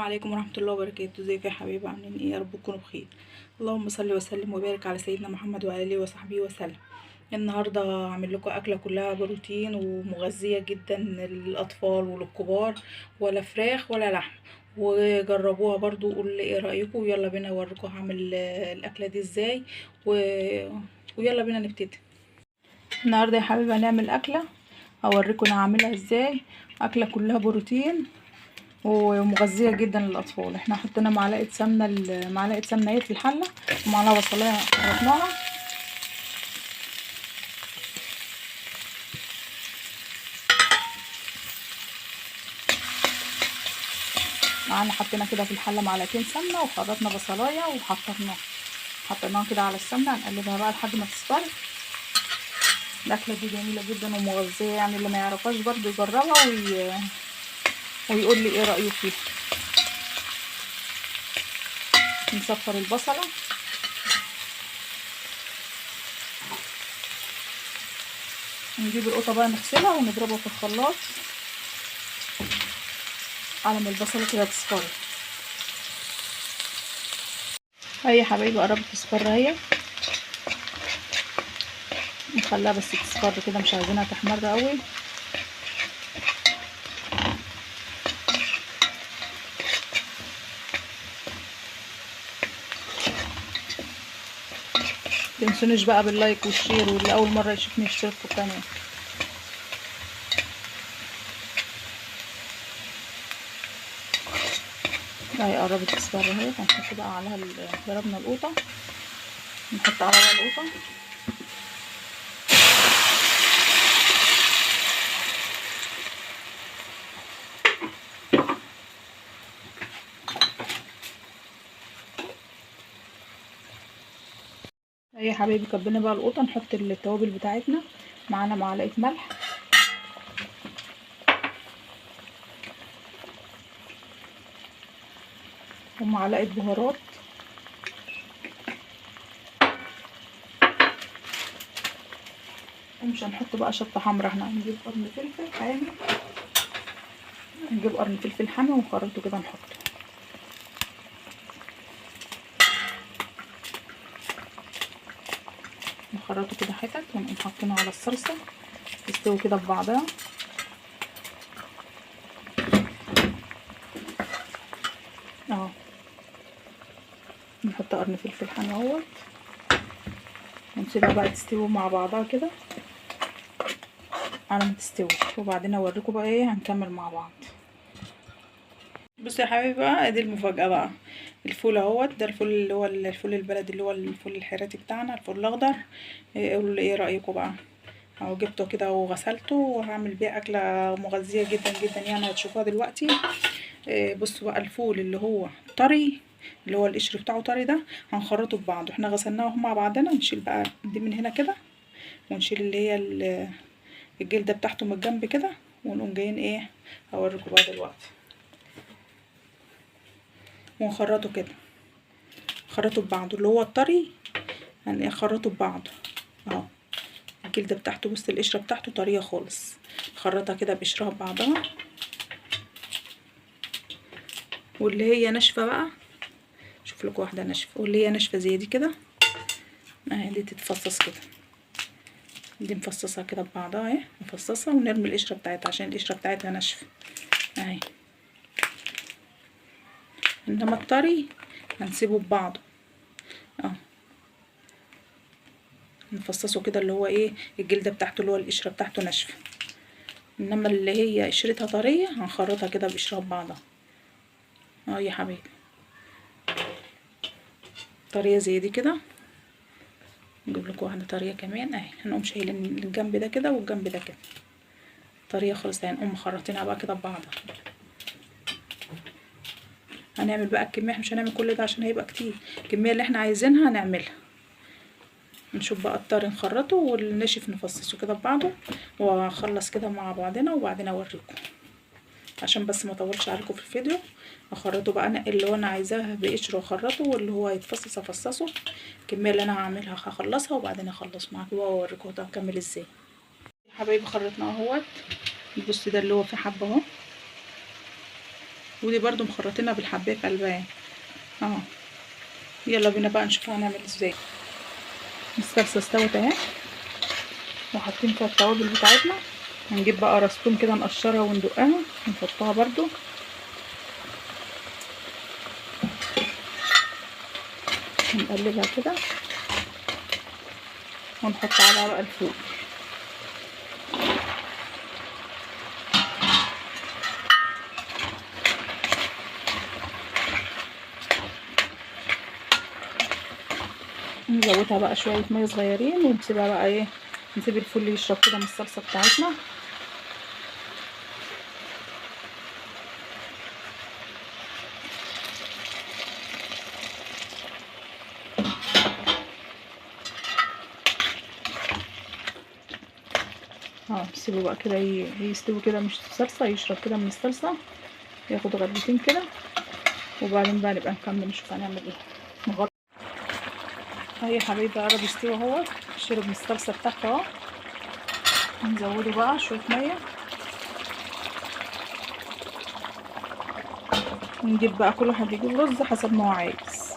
عليكم ورحمة الله وبركاته. ازيكم يا حبايبي؟ عاملين ايه؟ يا رب تكونوا بخير. اللهم صل وسلم وبارك على سيدنا محمد وعلى اله وصحبه وسلم. النهارده هعمل لكم اكله كلها بروتين ومغذيه جدا للاطفال وللكبار، ولا فراخ ولا لحم. وجربوها برضو وقولوا ايه رايكم، ويلا بينا اوريكم هعمل الاكله دي ازاي و... ويلا بينا نبتدي. النهارده يا حبايبي هنعمل اكله، هوريكم انا هعملها ازاي. اكله كلها بروتين ومغذيه جدا للاطفال. احنا حطينا معلقه سمنه، معلقه سمنه ايه في الحله، ومعلقه بصلايه خرطناها. معانا حطينا كده في الحله معلقتين سمنه، وخرطنا بصلايه حطيناها كده على السمنه. هنقلبها بقى لحد ما تصفر. الاكله دي جميله جدا ومغذيه، يعني اللي ما يعرفهاش برضو يجربها ويقول لي ايه رايه فيها. نصفر البصله، نجيب القطه بقى نغسلها ونضربها في الخلاط على ما البصله كده تصفر. هي يا حبايبي قربت تصفر اهي، نخليها بس تصفر كده، مش عايزينها تحمر قوي. متنسونيش بقى باللايك والشير، واللي اول مره يشوفني يشترك في القناه. اهي قربت تصفر اهي. هنحط بقى عليها ضربنا القوطه، نحط عليها القوطه. اهي يا حبايبي كبينا بقى القوطه، نحط التوابل بتاعتنا. معانا معلقه ملح، ومعلقه بهارات، ومش هنحط بقى شطه حمرا. احنا هنجيب قرن فلفل حامي، نجيب قرن فلفل حامي ونخرطه كده نخرطه كده حتت، ونقوم حاطينه على الصلصه تستوي كده ببعضها. اهو نحط قرن فلفل حامي اهوت، ونسيبها بقى تستوي مع بعضها كده على ما تستوي، وبعدين اوريكم بقى ايه هنكمل مع بعض. بصوا يا حبايبي بقى، ادي المفاجاه بقى. الفول اهوت، ده الفول اللي هو الفول البلدي، اللي هو الفول الحراتي بتاعنا، الفول الاخضر. قولوا لي ايه رايكم بقى. اهو جبته كده وغسلته، وهعمل بيه اكله مغذيه جدا جدا، يعني هتشوفوها دلوقتي. بصوا بقى، الفول اللي هو طري، اللي هو القشر بتاعه طري ده، هنخرطه ببعضه. احنا غسلناه مع بعضنا، نشيل بقى دي من هنا كده، ونشيل اللي هي الجلده بتاعته من الجنب كده، ونقوم جايين ايه، هوريكم بقى دلوقتي. ونخرطه كده، نخرطه ببعضه اللي هو الطري، هنخرطه ببعضه اهو. الجلده بتاعته، بص القشره بتاعته طريه خالص، نخرطها كده بقشرها ببعضها. واللي هي ناشفه بقى، شوف لكم واحده ناشفه، واللي هي ناشفه زي دي كده اهي، دي تتفصص كده. دي نفصصها كده ببعضها اهي، نفصصها ونرمي القشره بتاعتها عشان القشره بتاعتها ناشفه اهي. انما الطري هنسيبه ببعضه اهو، نفصصه كده، اللي هو ايه الجلده بتاعته، اللي هو القشره بتاعته ناشفه. انما اللي هي قشرتها طريه هنخرطها كده بقشرها ببعضها اهو يا حبيبي، طريه زي دي كده. نجيب لكم واحده طريه كمان اهي. هنقوم شايلين الجنب ده كده والجنب ده كده، طريه خالص. هنقوم مخرطينها بقى كده ببعضها. هنعمل بقى الكميه، مش هنعمل كل ده عشان هيبقى كتير. الكميه اللي احنا عايزينها هنعملها. نشوف بقى الطري نخرطه، والناشف نفصصه كده ببعضه، واخلص كده مع بعضنا وبعدين اوريكم. عشان بس ما اطولش عليكم في الفيديو، اخرطه بقى، انقي اللي هو انا عايزاه بقشره واخرطه، واللي هو هيتفصص افصصه. الكميه اللي انا هعملها هخلصها وبعدين اخلص معاكم واوريكم هكمل ازاي. يا حبايبي خرطناه اهوت. بصي ده اللي هو في حبه اهو، ودي برضو مخرطينها بالحبايه في قلبها اهو. يلا بينا بقى نشوف هنعمل ازاي. الصلصه استوت اهي وحاطين فيها التوابل بتاعتنا. هنجيب بقى راس توم كده نقشرها وندقها ونحطها برضو. ونقلبها كده ونحط عليها بقى الفول. نزودها بقى شويه ميه صغيرين ونسيبها بقى ايه، نسيب الفول يشرب كده من الصلصه بتاعتنا. نسيبه بقى كده يستوي كده، مش الصلصه يشرب كده من الصلصه، ياخد غلوتين كده، وبعدين بقى نبقى نكمل نشوف هنعمل ايه. نغطي اهي يا حبايبي، قرب يستوي اهو، شرب من الصلصه بتاعته اهو. نزوده بقى شويه ميه. نجيب بقى كل واحد يجيب رز حسب ما هو عايز.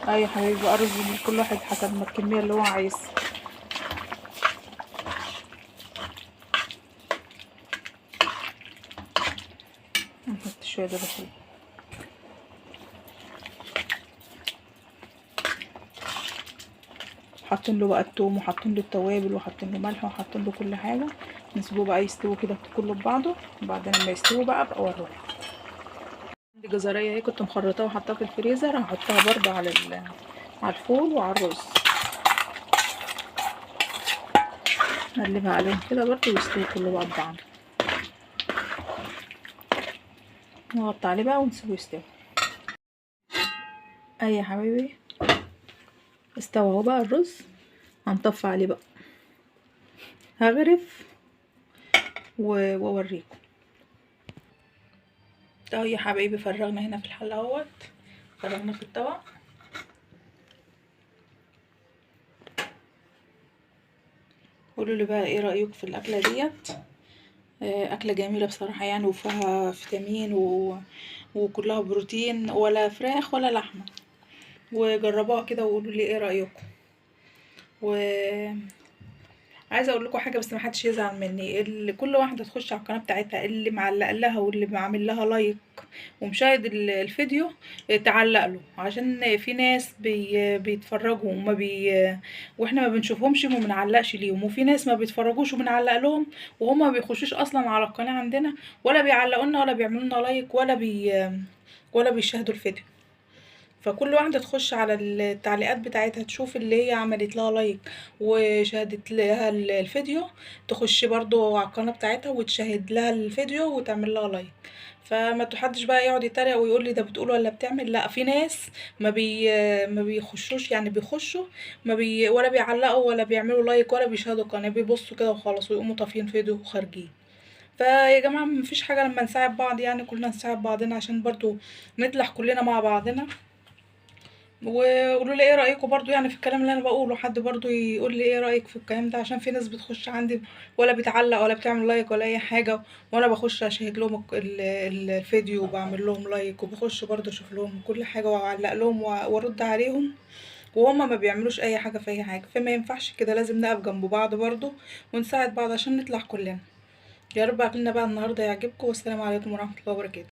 اهي يا حبايبي بقى رز كل واحد حسب ما الكميه اللي هو عايزها. نحط شويه ده بسيط. حاطين له بقى التوم وحاطين له التوابل وحاطين له ملح وحاطين له كل حاجه. نسيبه بقى يستوي كده كله ببعضه، وبعدين لما يستوي بقى ابقى اوريه. عندي جزريه اهي كنت مخرطاها وحطاها في الفريزر، هحطها برده على الفول وعلى الرز. نقلبها عليهم كده برده ويستوي كله بقى ببعضه. نغطي عليه بقى ونسيبه يستوي. اي يا حبايبي استوى اهو بقى الرز. هنطفي عليه بقى، هغرف واوريكم. اهو يا حبايبي فرغنا هنا في الحله اهوت، فرغنا في الطبق. قولوا لي بقى ايه رايكم في الاكله ديت. اكله جميله بصراحه يعني، وفيها فيتامين وكلها بروتين، ولا فراخ ولا لحمه. وجربوها كده وقولوا لي ايه رايكم. عايزه اقول لكم حاجه بس ما حدش يزعل مني، اللي كل واحده تخش على القناه بتاعتها اللي معلق لها واللي عامل لها لايك ومشاهد الفيديو تعلق له، عشان في ناس بيتفرجوا واحنا ما بنشوفهمش وما بنعلقش ليهم، وفي ناس ما بيتفرجوش وبنعلق لهم وهم ما بيخشوش اصلا على القناه عندنا، ولا بيعلقوا لنا ولا بيعملوا لنا لايك ولا بيشاهدوا الفيديو. فكل واحدة تخش على التعليقات بتاعتها تشوف اللي هي عملت لها لايك وشاهدت لها الفيديو، تخش برضو على القناة بتاعتها وتشاهد لها الفيديو وتعمل لها لايك. فما تحدش بقى يقعد يتريق ويقول لي ده بتقول ولا بتعمل. لا، في ناس ما بيخشوش يعني، بيخشوا ولا بيعلقوا ولا بيعملوا لايك ولا بيشاهدوا القناة، بيبصوا كده وخلاص ويقوموا طافين فيديو وخارجين. فيا جماعة مفيش حاجة لما نساعد بعض يعني، كلنا نساعد بعضنا عشان برضو نطلع كلنا مع بعضنا. وقولوا لي ايه رايكم برضو يعني في الكلام اللي انا بقوله، حد برضو يقول لي ايه رايك في الكلام ده، عشان في ناس بتخش عندي ولا بتعلق ولا بتعمل لايك ولا اي حاجه، وانا بخش اشاهد لهم الفيديو وبعمل لهم لايك، وبخش برضو اشوف لهم كل حاجه واعلق لهم وارد عليهم، وهما ما بيعملوش اي حاجه في اي حاجه. فما ينفعش كده، لازم نقف جنب بعض برضو ونساعد بعض عشان نطلع كلنا. يا رب اكلنا بقى النهارده يعجبكم، والسلام عليكم ورحمه الله وبركاته.